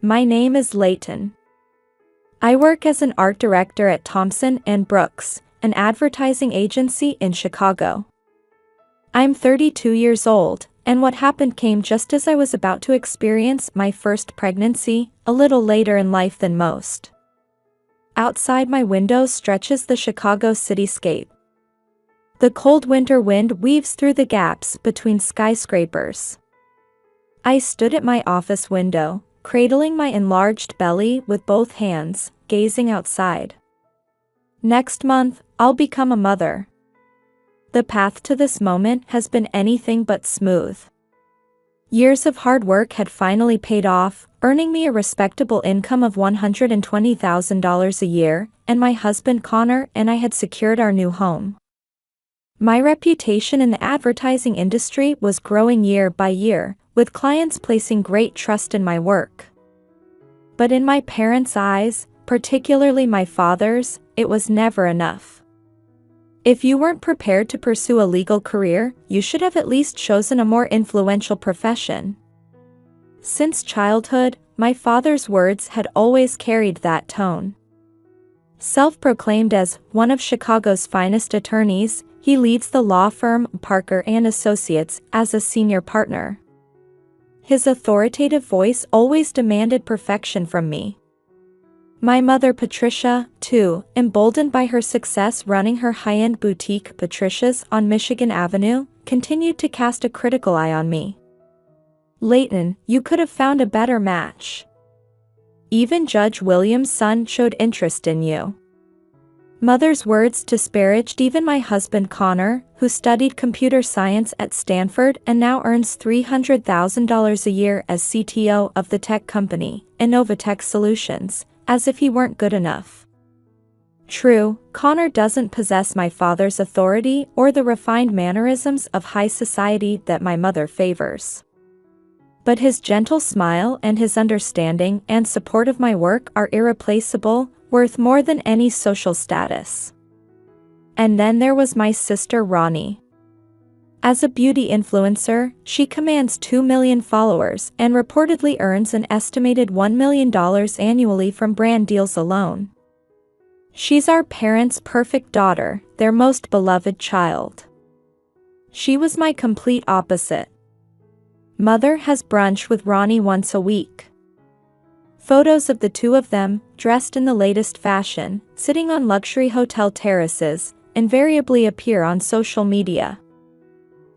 My name is Layton. I work as an art director at Thompson & Brooks, an advertising agency in Chicago. I'm 32 years old, and what happened came just as I was about to experience my first pregnancy, a little later in life than most. Outside my window stretches the Chicago cityscape. The cold winter wind weaves through the gaps between skyscrapers. I stood at my office window, cradling my enlarged belly with both hands, gazing outside. Next month, I'll become a mother. The path to this moment has been anything but smooth. Years of hard work had finally paid off, earning me a respectable income of $120,000 a year, and my husband Connor and I had secured our new home. My reputation in the advertising industry was growing year by year, with clients placing great trust in my work. But in my parents' eyes, particularly my father's, it was never enough. If you weren't prepared to pursue a legal career, you should have at least chosen a more influential profession. Since childhood, my father's words had always carried that tone. Self-proclaimed as one of Chicago's finest attorneys, he leads the law firm Parker & Associates as a senior partner. His authoritative voice always demanded perfection from me. My mother Patricia, too, emboldened by her success running her high-end boutique Patricia's on Michigan Avenue, continued to cast a critical eye on me. Layton, you could have found a better match. Even Judge Williams' son showed interest in you. Mother's words disparaged even my husband Connor, who studied computer science at Stanford and now earns $300,000 a year as CTO of the tech company, Innovatech Solutions, as if he weren't good enough. True, Connor doesn't possess my father's authority or the refined mannerisms of high society that my mother favors. But his gentle smile and his understanding and support of my work are irreplaceable, worth more than any social status. And then there was my sister Ronnie. As a beauty influencer, she commands 2 million followers and reportedly earns an estimated $1 million annually from brand deals alone. She's our parents' perfect daughter, their most beloved child. She was my complete opposite. Mother has brunch with Ronnie once a week. Photos of the two of them, dressed in the latest fashion, sitting on luxury hotel terraces, invariably appear on social media.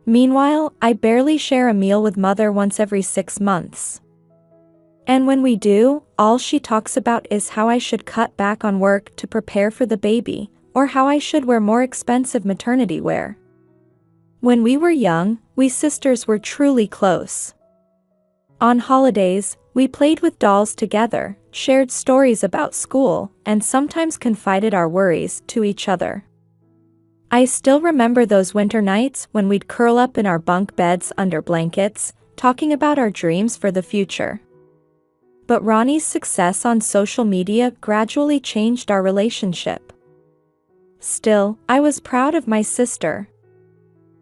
Meanwhile, I barely share a meal with Mother once every 6 months. And when we do, all she talks about is how I should cut back on work to prepare for the baby, or how I should wear more expensive maternity wear. When we were young, we sisters were truly close. On holidays, we played with dolls together, shared stories about school, and sometimes confided our worries to each other. I still remember those winter nights when we'd curl up in our bunk beds under blankets, talking about our dreams for the future. But Ronnie's success on social media gradually changed our relationship. Still, I was proud of my sister.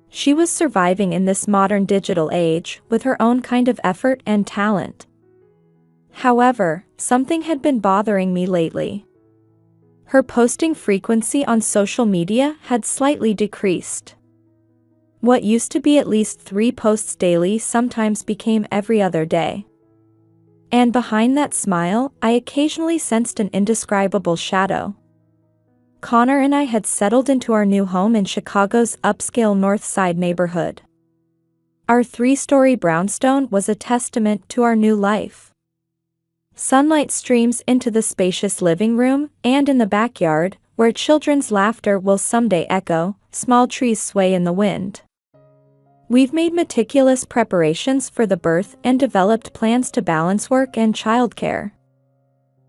She was surviving in this modern digital age with her own kind of effort and talent. However, something had been bothering me lately. Her posting frequency on social media had slightly decreased. What used to be at least 3 posts daily sometimes became every other day. And behind that smile, I occasionally sensed an indescribable shadow. Connor and I had settled into our new home in Chicago's upscale North Side neighborhood. Our 3-story brownstone was a testament to our new life. Sunlight streams into the spacious living room, and in the backyard, where children's laughter will someday echo, small trees sway in the wind. We've made meticulous preparations for the birth and developed plans to balance work and childcare.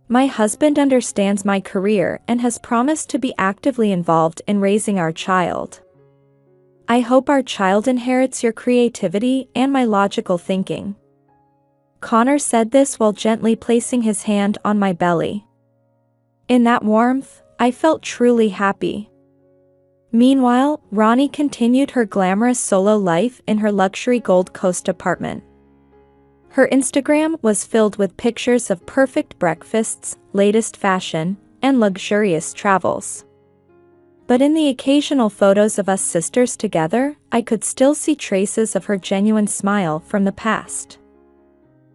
My husband understands my career and has promised to be actively involved in raising our child. I hope our child inherits your creativity and my logical thinking. Connor said this while gently placing his hand on my belly. In that warmth, I felt truly happy. Meanwhile, Ronnie continued her glamorous solo life in her luxury Gold Coast apartment. Her Instagram was filled with pictures of perfect breakfasts, latest fashion, and luxurious travels. But in the occasional photos of us sisters together, I could still see traces of her genuine smile from the past.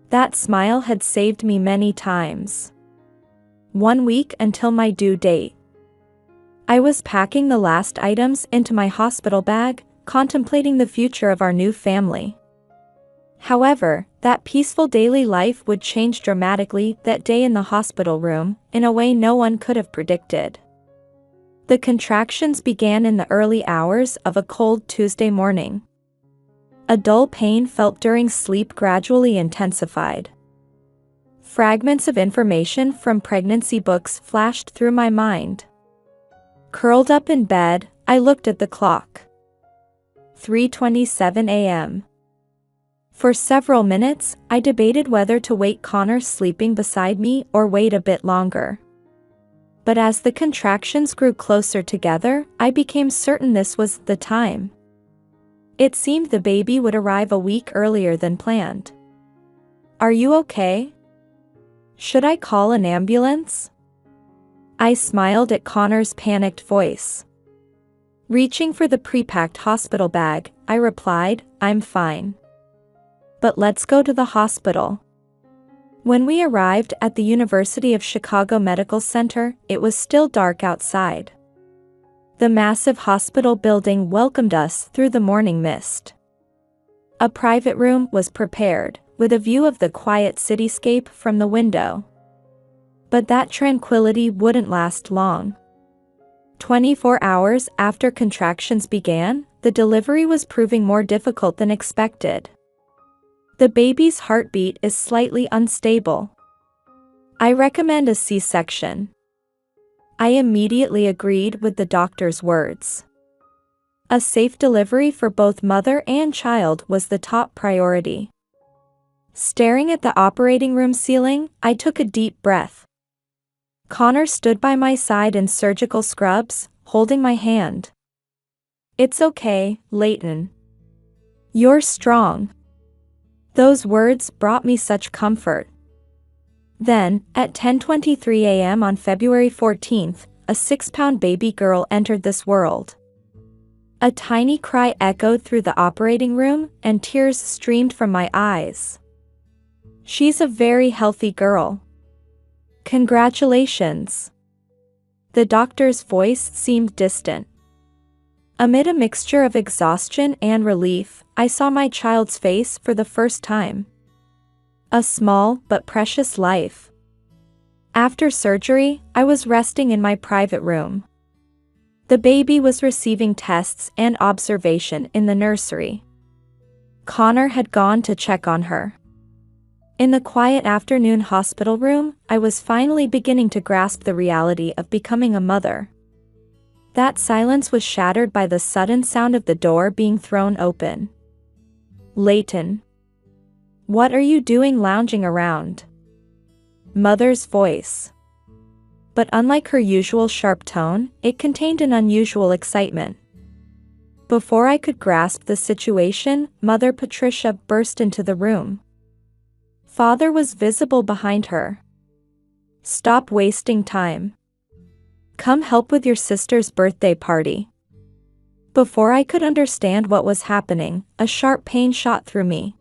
That smile had saved me many times. 1 week until my due date. I was packing the last items into my hospital bag, contemplating the future of our new family. However, that peaceful daily life would change dramatically that day in the hospital room, in a way no one could have predicted. The contractions began in the early hours of a cold Tuesday morning. A dull pain felt during sleep gradually intensified. Fragments of information from pregnancy books flashed through my mind. Curled up in bed, I looked at the clock. 3:27 a.m. For several minutes, I debated whether to wake Connor sleeping beside me or wait a bit longer. But as the contractions grew closer together, I became certain this was the time. It seemed the baby would arrive a week earlier than planned. "Are you okay? Should I call an ambulance?" I smiled at Connor's panicked voice. Reaching for the pre-packed hospital bag, I replied, "I'm fine. But let's go to the hospital." When we arrived at the University of Chicago Medical Center, it was still dark outside. The massive hospital building welcomed us through the morning mist. A private room was prepared, with a view of the quiet cityscape from the window. But that tranquility wouldn't last long. 24 hours after contractions began, the delivery was proving more difficult than expected. The baby's heartbeat is slightly unstable. I recommend a C-section. I immediately agreed with the doctor's words. A safe delivery for both mother and child was the top priority. Staring at the operating room ceiling, I took a deep breath. Connor stood by my side in surgical scrubs, holding my hand. "It's okay, Leighton. You're strong." Those words brought me such comfort. Then, at 10:23 a.m. on February 14th, a 6-pound baby girl entered this world. A tiny cry echoed through the operating room, and tears streamed from my eyes. "She's a very healthy girl. Congratulations." The doctor's voice seemed distant. Amid a mixture of exhaustion and relief, I saw my child's face for the first time. A small but precious life. After surgery, I was resting in my private room. The baby was receiving tests and observation in the nursery. Connor had gone to check on her. In the quiet afternoon hospital room, I was finally beginning to grasp the reality of becoming a mother. That silence was shattered by the sudden sound of the door being thrown open. "Leighton. What are you doing lounging around?" Mother's voice. But unlike her usual sharp tone, it contained an unusual excitement. Before I could grasp the situation, Mother Patricia burst into the room. Father was visible behind her. "Stop wasting time. Come help with your sister's birthday party." Before I could understand what was happening, a sharp pain shot through me.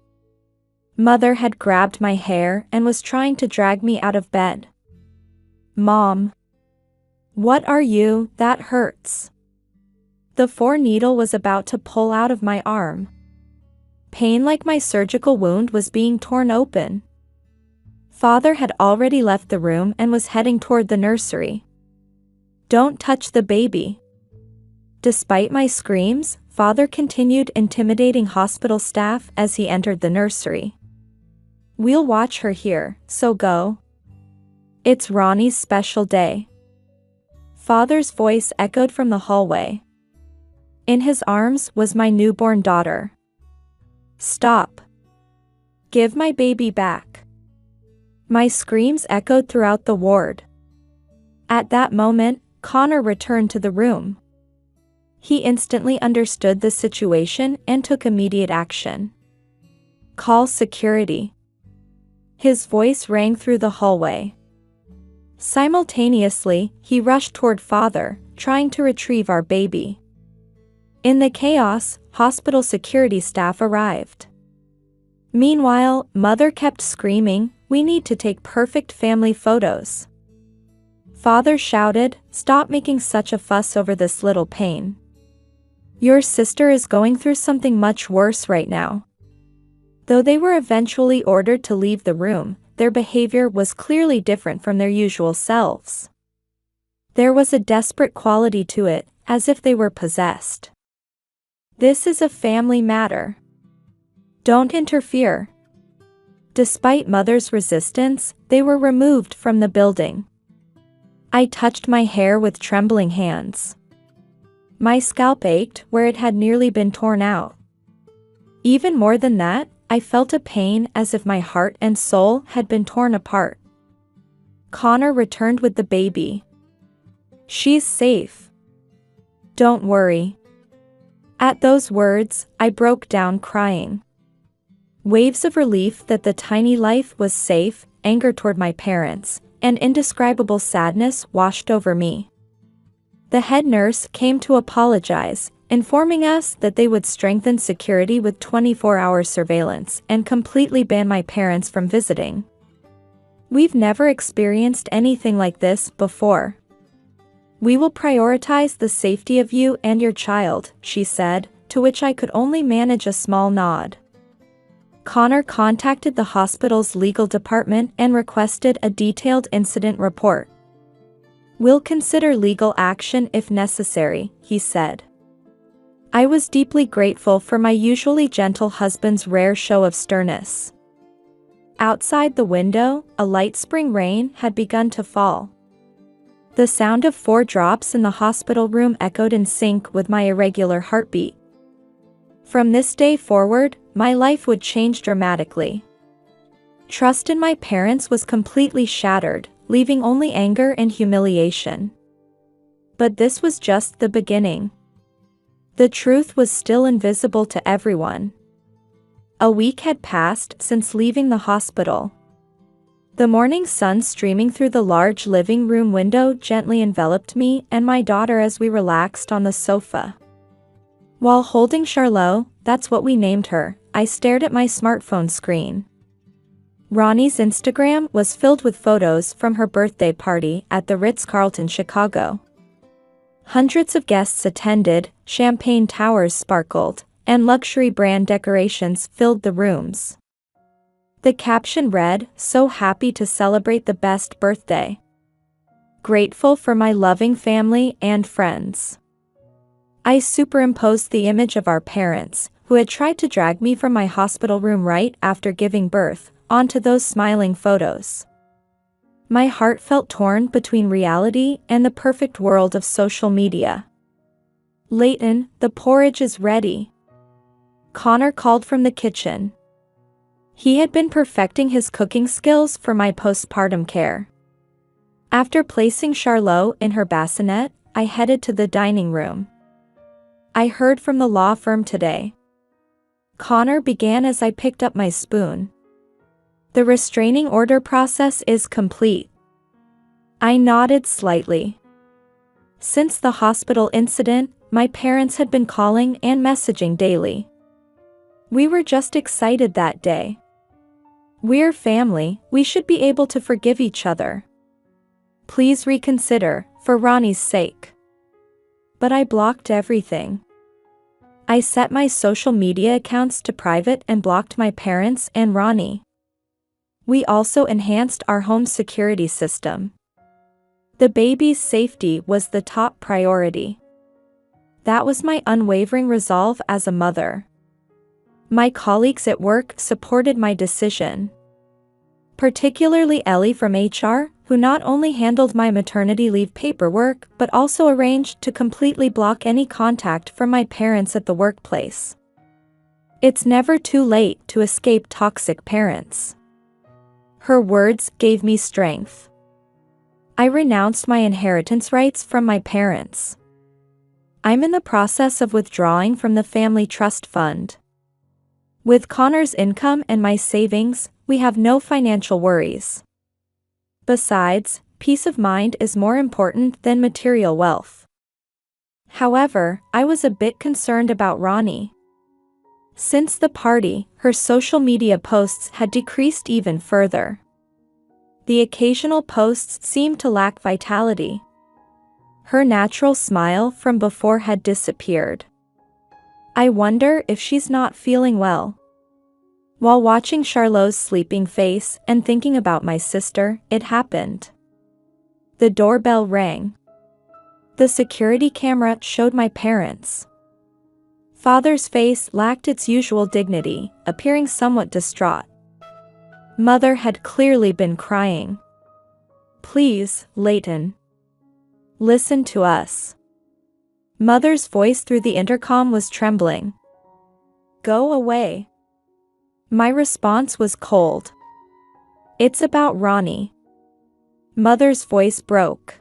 Mother had grabbed my hair and was trying to drag me out of bed. "Mom. What are you? That hurts." The 4-needle was about to pull out of my arm. Pain like my surgical wound was being torn open. Father had already left the room and was heading toward the nursery. "Don't touch the baby." Despite my screams, Father continued intimidating hospital staff as he entered the nursery. "We'll watch her here, so go. It's Ronnie's special day." Father's voice echoed from the hallway. In his arms was my newborn daughter. "Stop. Give my baby back." My screams echoed throughout the ward. At that moment, Connor returned to the room. He instantly understood the situation and took immediate action. "Call security. His voice rang through the hallway. Simultaneously, he rushed toward Father, trying to retrieve our baby. In the chaos, hospital security staff arrived. Meanwhile, Mother kept screaming, "We need to take perfect family photos." Father shouted, "Stop making such a fuss over this little pain. Your sister is going through something much worse right now." Though they were eventually ordered to leave the room, their behavior was clearly different from their usual selves. There was a desperate quality to it, as if they were possessed. "This is a family matter. Don't interfere." Despite Mother's resistance, they were removed from the building. I touched my hair with trembling hands. My scalp ached where it had nearly been torn out. Even more than that, I felt a pain as if my heart and soul had been torn apart. Connor returned with the baby. "She's safe. Don't worry." At those words, I broke down crying. Waves of relief that the tiny life was safe, anger toward my parents, and indescribable sadness washed over me. The head nurse came to apologize, informing us that they would strengthen security with 24-hour surveillance and completely ban my parents from visiting. "We've never experienced anything like this before. We will prioritize the safety of you and your child," she said, to which I could only manage a small nod. Connor contacted the hospital's legal department and requested a detailed incident report. "We'll consider legal action if necessary," he said. I was deeply grateful for my usually gentle husband's rare show of sternness. Outside the window, a light spring rain had begun to fall. The sound of 4 drops in the hospital room echoed in sync with my irregular heartbeat. From this day forward, my life would change dramatically. Trust in my parents was completely shattered, leaving only anger and humiliation. But this was just the beginning. The truth was still invisible to everyone. A week had passed since leaving the hospital. The morning sun streaming through the large living room window gently enveloped me and my daughter as we relaxed on the sofa. While holding Charlotte, that's what we named her, I stared at my smartphone screen. Ronnie's Instagram was filled with photos from her birthday party at the Ritz-Carlton, Chicago. Hundreds of guests attended, champagne towers sparkled, and luxury brand decorations filled the rooms. The caption read, "So happy to celebrate the best birthday. Grateful for my loving family and friends." I superimposed the image of our parents, who had tried to drag me from my hospital room right after giving birth, onto those smiling photos. My heart felt torn between reality and the perfect world of social media. "Leighton, the porridge is ready." Connor called from the kitchen. He had been perfecting his cooking skills for my postpartum care. After placing Charlotte in her bassinet, I headed to the dining room. "I heard from the law firm today." Connor began as I picked up my spoon. "The restraining order process is complete." I nodded slightly. Since the hospital incident, my parents had been calling and messaging daily. We were just excited that day. "We're family, we should be able to forgive each other. Please reconsider, for Ronnie's sake." But I blocked everything. I set my social media accounts to private and blocked my parents and Ronnie. We also enhanced our home security system. The baby's safety was the top priority. That was my unwavering resolve as a mother. My colleagues at work supported my decision. Particularly Ellie from HR, who not only handled my maternity leave paperwork but also arranged to completely block any contact from my parents at the workplace. It's never too late to escape toxic parents. Her words gave me strength. I renounced my inheritance rights from my parents. I'm in the process of withdrawing from the family trust fund. With Connor's income and my savings, We have no financial worries. Besides, peace of mind is more important than material wealth. However, I was a bit concerned about Ronnie. Since the party, her social media posts had decreased even further. The occasional posts seemed to lack vitality. Her natural smile from before had disappeared. I wonder if she's not feeling well. While watching Charlot's sleeping face and thinking about my sister, it happened. The doorbell rang. The security camera showed my parents. Father's face lacked its usual dignity, appearing somewhat distraught. Mother had clearly been crying. "Please, Leighton. Listen to us." Mother's voice through the intercom was trembling. "Go away." My response was cold. "It's about Ronnie." Mother's voice broke.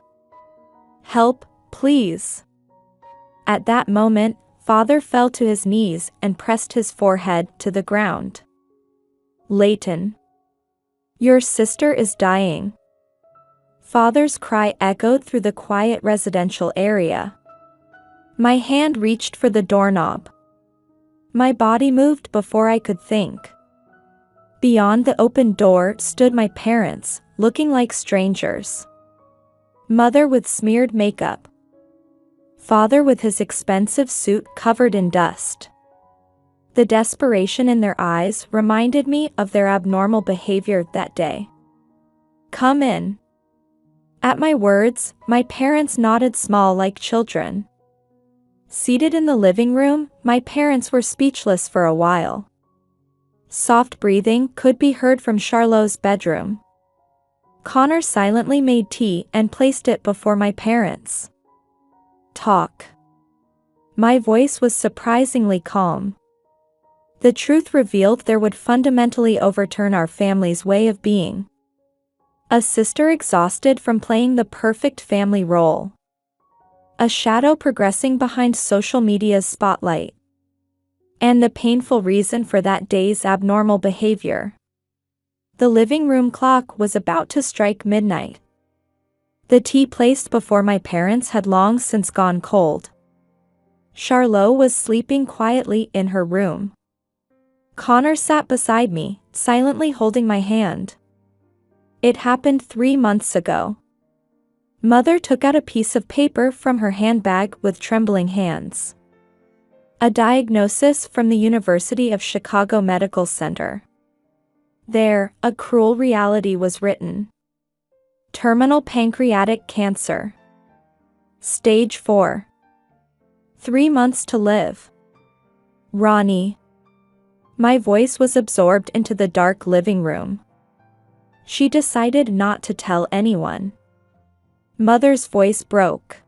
"Help, please." At that moment, Father fell to his knees and pressed his forehead to the ground. "Leighton. Your sister is dying." Father's cry echoed through the quiet residential area. My hand reached for the doorknob. My body moved before I could think. Beyond the open door stood my parents, looking like strangers. Mother with smeared makeup. Father with his expensive suit covered in dust. The desperation in their eyes reminded me of their abnormal behavior that day. "Come in." At my words, my parents nodded small like children. Seated in the living room, my parents were speechless for a while. Soft breathing could be heard from Charlot's bedroom. Connor silently made tea and placed it before my parents. "Talk." My voice was surprisingly calm. The truth revealed there would fundamentally overturn our family's way of being. A sister exhausted from playing the perfect family role. A shadow progressing behind social media's spotlight. And the painful reason for that day's abnormal behavior. The living room clock was about to strike midnight. The tea placed before my parents had long since gone cold. Charlot was sleeping quietly in her room. Connor sat beside me, silently holding my hand. It happened 3 months ago. Mother took out a piece of paper from her handbag with trembling hands. A diagnosis from the University of Chicago Medical Center. There, a cruel reality was written. Terminal pancreatic cancer. Stage 4. 3 months to live. Ronnie. My voice was absorbed into the dark living room. She decided not to tell anyone. Mother's voice broke.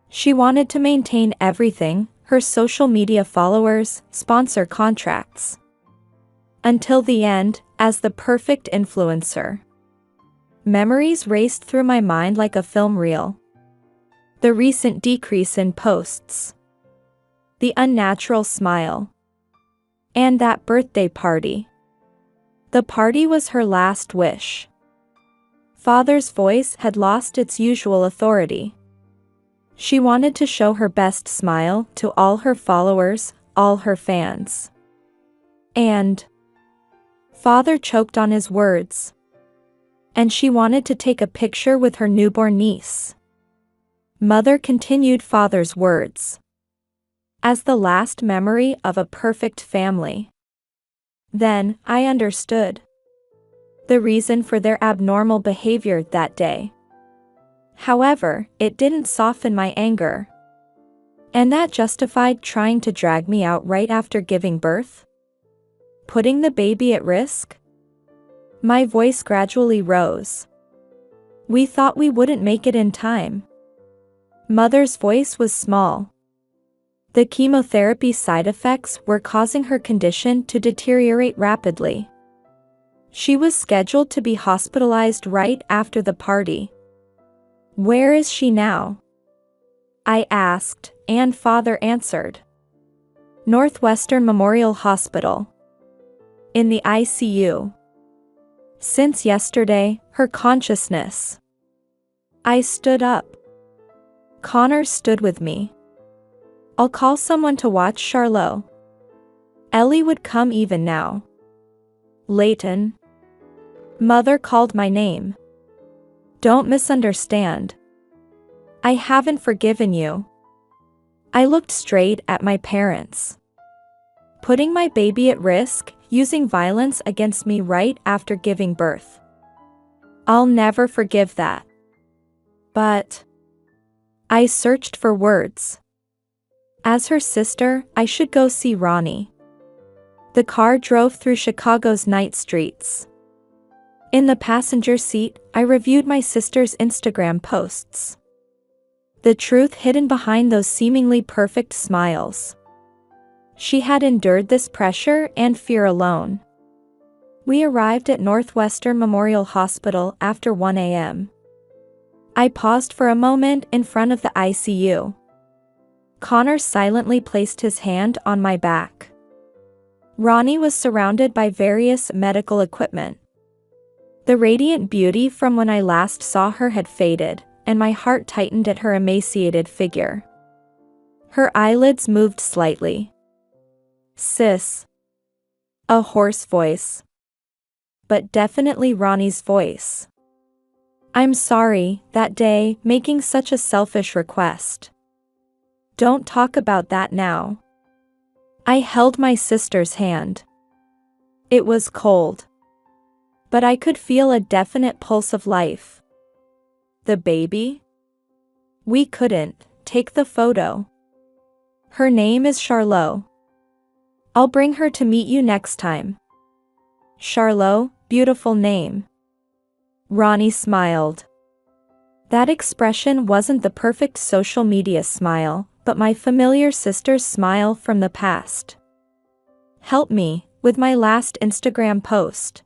She wanted to maintain everything, her social media followers, sponsor contracts. Until the end, as the perfect influencer. Memories raced through my mind like a film reel. The recent decrease in posts. The unnatural smile. And that birthday party. The party was her last wish. Father's voice had lost its usual authority. She wanted to show her best smile to all her followers, all her fans. And Father choked on his words. And she wanted to take a picture with her newborn niece. Mother continued Father's words. As the last memory of a perfect family. Then, I understood. The reason for their abnormal behavior that day. However, it didn't soften my anger. And that justified trying to drag me out right after giving birth? Putting the baby at risk? My voice gradually rose. We thought we wouldn't make it in time. Mother's voice was small. The chemotherapy side effects were causing her condition to deteriorate rapidly. She was scheduled to be hospitalized right after the party. Where is she now? I asked, and Father answered. Northwestern Memorial Hospital. In the ICU. Since yesterday, her consciousness. I stood up. Connor stood with me. I'll call someone to watch Charlotte. Ellie would come even now. Leighton. Mother called my name. Don't misunderstand. I haven't forgiven you. I looked straight at my parents. Putting my baby at risk, using violence against me right after giving birth. I'll never forgive that. But I searched for words. As her sister, I should go see Ronnie. The car drove through Chicago's night streets. In the passenger seat, I reviewed my sister's Instagram posts. The truth hidden behind those seemingly perfect smiles. She had endured this pressure and fear alone. We arrived at Northwestern Memorial Hospital after 1 a.m. I paused for a moment in front of the ICU. Connor silently placed his hand on my back. Ronnie was surrounded by various medical equipment. The radiant beauty from when I last saw her had faded, and my heart tightened at her emaciated figure. Her eyelids moved slightly. Sis. A hoarse voice. But definitely Ronnie's voice. I'm sorry, that day, making such a selfish request. Don't talk about that now. I held my sister's hand. It was cold. But I could feel a definite pulse of life. The baby? We couldn't take the photo. Her name is Charlotte. I'll bring her to meet you next time. Charlotte, beautiful name. Ronnie smiled. That expression wasn't the perfect social media smile, but my familiar sister's smile from the past. Help me with my last Instagram post.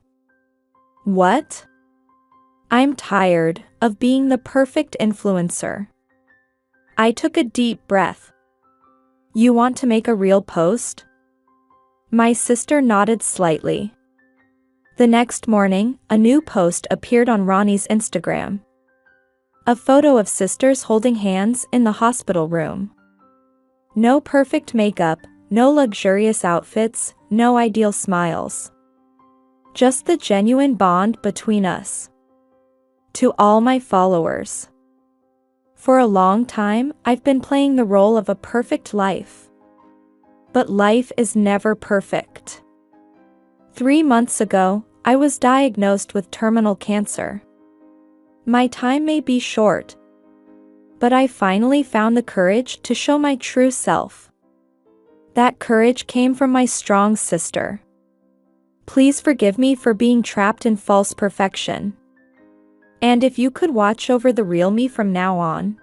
What? I'm tired of being the perfect influencer. I took a deep breath. You want to make a real post? My sister nodded slightly. The next morning, a new post appeared on Ronnie's Instagram. A photo of sisters holding hands in the hospital room. No perfect makeup, no luxurious outfits, no ideal smiles. Just the genuine bond between us. To all my followers. For a long time, I've been playing the role of a perfect life. But life is never perfect. 3 months ago, I was diagnosed with terminal cancer. My time may be short, but I finally found the courage to show my true self. That courage came from my strong sister. Please forgive me for being trapped in false perfection. And if you could watch over the real me from now on,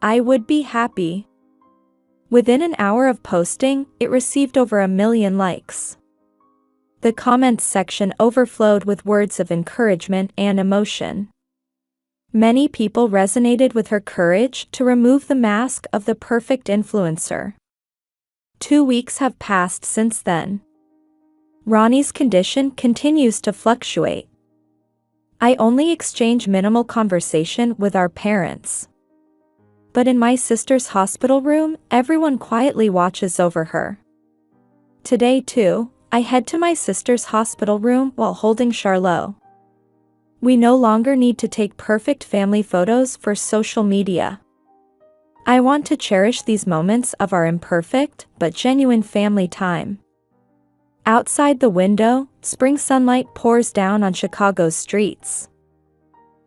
I would be happy. Within an hour of posting, it received over 1 million likes. The comments section overflowed with words of encouragement and emotion. Many people resonated with her courage to remove the mask of the perfect influencer. 2 weeks have passed since then. Ronnie's condition continues to fluctuate. I only exchange minimal conversation with our parents. But in my sister's hospital room, everyone quietly watches over her. Today too, I head to my sister's hospital room while holding Charlotte. We no longer need to take perfect family photos for social media. I want to cherish these moments of our imperfect but genuine family time. Outside the window, spring sunlight pours down on Chicago's streets.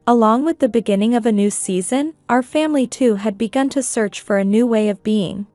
Along with the beginning of a new season, our family too had begun to search for a new way of being.